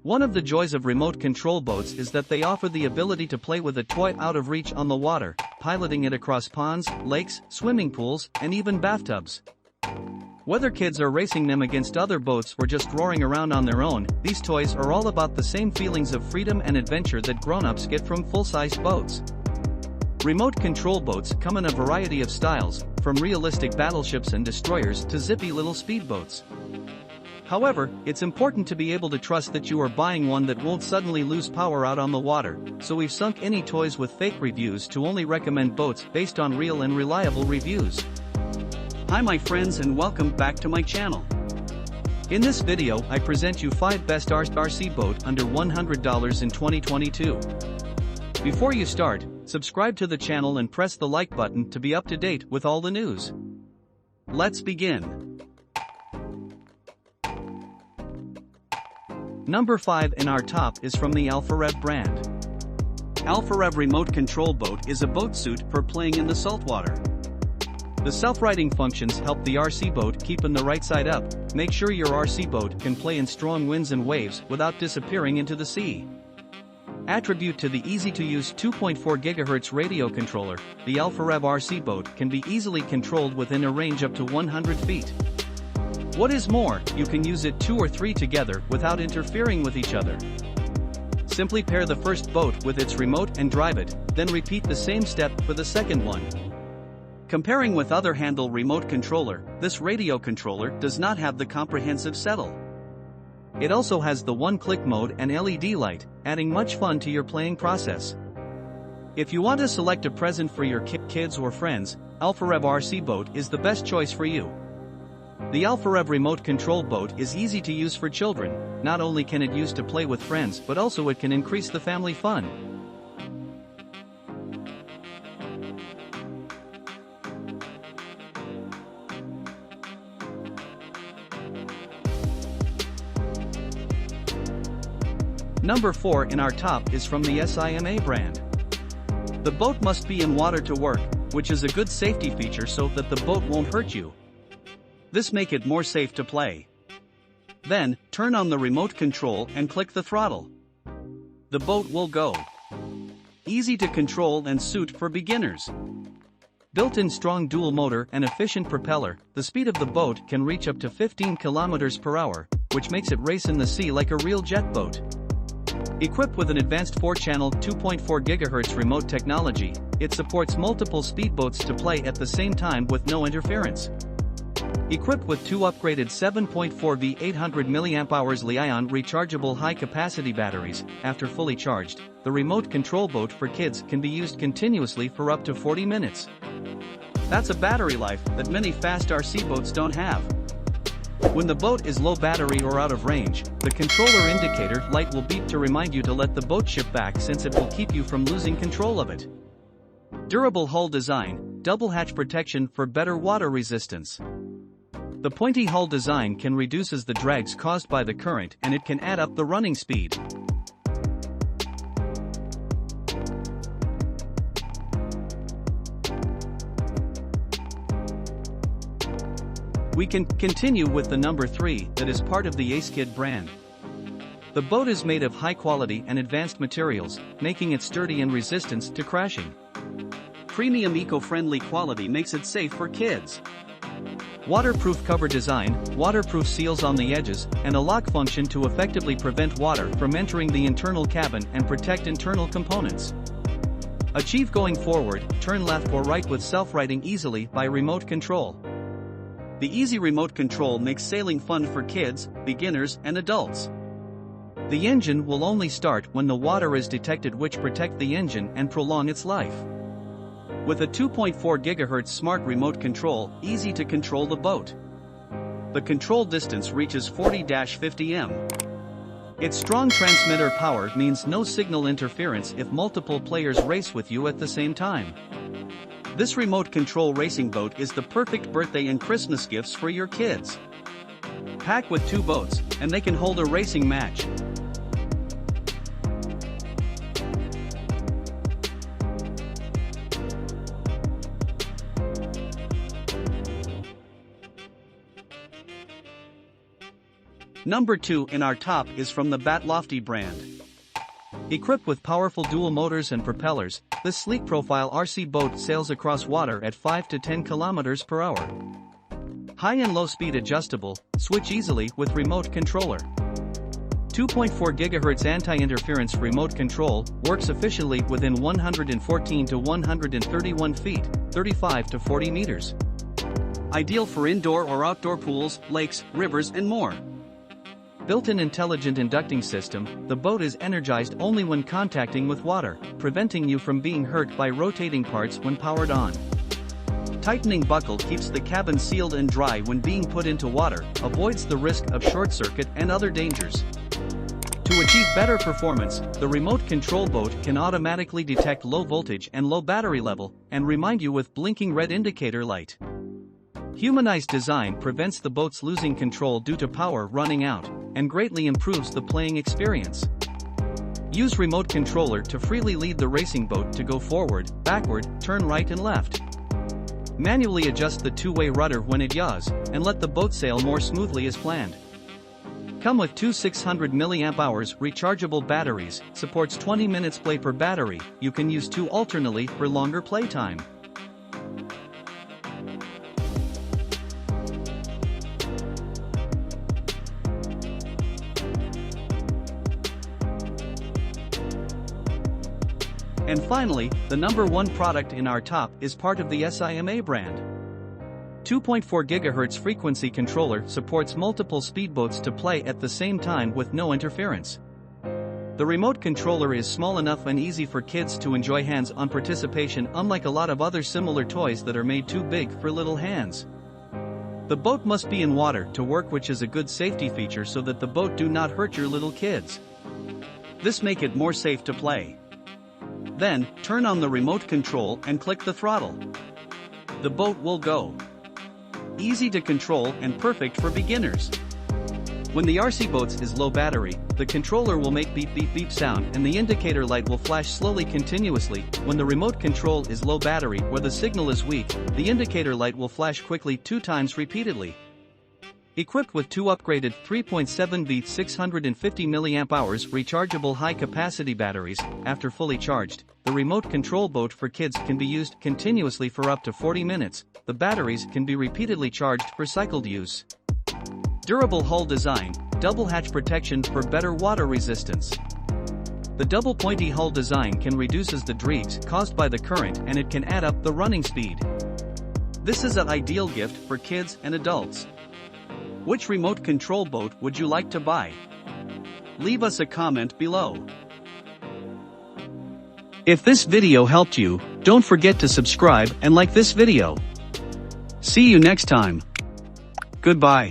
One of the joys of remote control boats is that they offer the ability to play with a toy out of reach on the water, piloting it across ponds, lakes, swimming pools, and even bathtubs. Whether kids are racing them against other boats or just roaring around on their own, these toys are all about the same feelings of freedom and adventure that grown-ups get from full-size boats. Remote control boats come in a variety of styles, from realistic battleships and destroyers to zippy little speedboats. However, it's important to be able to trust that you are buying one that won't suddenly lose power out on the water, so we've sunk any toys with fake reviews to only recommend boats based on real and reliable reviews. Hi my friends and welcome back to my channel. In this video I present you 5 best RC boat under $100 in 2022. Before you start, subscribe to the channel and press the like button to be up to date with all the news. Let's begin. Number 5 in our top is from the AlphaRev brand. AlphaRev remote control boat is a boat suit for playing in the saltwater. The self-righting functions help the RC boat keep in the right side up, make sure your RC boat can play in strong winds and waves without disappearing into the sea. Attribute to the easy-to-use 2.4 GHz radio controller, the AlphaRev RC boat can be easily controlled within a range up to 100 feet. What is more, you can use it 2 or 3 together without interfering with each other. Simply pair the first boat with its remote and drive it, then repeat the same step for the second one. Comparing with other handle remote controller, this radio controller does not have the comprehensive settle. It also has the one-click mode and LED light, adding much fun to your playing process. If you want to select a present for your kids or friends, AlphaRev RC boat is the best choice for you. The AlphaRev remote control boat is easy to use for children. Not only can it use to play with friends but also it can increase the family fun. Number 4 in our top is from the SYMA brand. The boat must be in water to work, which is a good safety feature so that the boat won't hurt you. This makes it more safe to play. Then, turn on the remote control and click the throttle. The boat will go. Easy to control and suit for beginners. Built-in strong dual motor and efficient propeller, the speed of the boat can reach up to 15 km per hour, which makes it race in the sea like a real jet boat. Equipped with an advanced 4-channel 2.4 GHz remote technology, it supports multiple speedboats to play at the same time with no interference. Equipped with 2 upgraded 7.4V 800 mAh Li-ion rechargeable high-capacity batteries, after fully charged, the remote control boat for kids can be used continuously for up to 40 minutes. That's a battery life that many fast RC boats don't have. When the boat is low battery or out of range, the controller indicator light will beep to remind you to let the boat ship back since it will keep you from losing control of it. Durable hull design, double hatch protection for better water resistance. The pointy hull design can reduces the drags caused by the current and it can add up the running speed. We can continue with the number 3 that is part of the AceKid brand. The boat is made of high quality and advanced materials, making it sturdy and resistant to crashing. Premium eco-friendly quality makes it safe for kids. Waterproof cover design, waterproof seals on the edges, and a lock function to effectively prevent water from entering the internal cabin and protect internal components. Achieve going forward, turn left or right with self-righting easily by remote control. The easy remote control makes sailing fun for kids, beginners, and adults. The engine will only start when the water is detected, which protect the engine and prolong its life. With a 2.4 GHz smart remote control, easy to control the boat. The control distance reaches 40-50 m. Its strong transmitter power means no signal interference if multiple players race with you at the same time. This remote control racing boat is the perfect birthday and Christmas gifts for your kids. Pack with 2 boats, and they can hold a racing match. Number 2 in our top is from the Boat-AlphaRev brand. Equipped with powerful dual motors and propellers, this sleek profile RC boat sails across water at 5 to 10 km per hour. High and low speed adjustable, switch easily with remote controller. 2.4 GHz anti-interference remote control, works efficiently within 114 to 131 feet, 35 to 40 meters. Ideal for indoor or outdoor pools, lakes, rivers and more. Built-in intelligent inducting system, the boat is energized only when contacting with water, preventing you from being hurt by rotating parts when powered on. Tightening buckle keeps the cabin sealed and dry when being put into water, avoids the risk of short circuit and other dangers. To achieve better performance, the remote control boat can automatically detect low voltage and low battery level, and remind you with blinking red indicator light. Humanized design prevents the boats losing control due to power running out, and greatly improves the playing experience. Use remote controller to freely lead the racing boat to go forward, backward, turn right and left. Manually adjust the two-way rudder when it yaws, and let the boat sail more smoothly as planned. Come with two 600 mAh rechargeable batteries, supports 20 minutes play per battery, you can use two alternately for longer playtime. And finally, the number 1 product in our top is part of the SYMA brand. 2.4 GHz frequency controller supports multiple speedboats to play at the same time with no interference. The remote controller is small enough and easy for kids to enjoy hands-on participation, unlike a lot of other similar toys that are made too big for little hands. The boat must be in water to work, which is a good safety feature so that the boat do not hurt your little kids. This make it more safe to play. Then, turn on the remote control and click the throttle. The boat will go. Easy to control and perfect for beginners. When the RC boats is low battery, the controller will make beep beep beep sound and the indicator light will flash slowly continuously. When the remote control is low battery where the signal is weak, the indicator light will flash quickly 2 times repeatedly. Equipped with 2 upgraded 3.7V 650 mAh rechargeable high-capacity batteries, after fully charged, the remote control boat for kids can be used continuously for up to 40 minutes, the batteries can be repeatedly charged for cycled use. Durable hull design, double hatch protection for better water resistance. The double pointy hull design can reduces the dregs caused by the current and it can add up the running speed. This is an ideal gift for kids and adults. Which remote control boat would you like to buy? Leave us a comment below. If this video helped you, don't forget to subscribe and like this video. See you next time. Goodbye.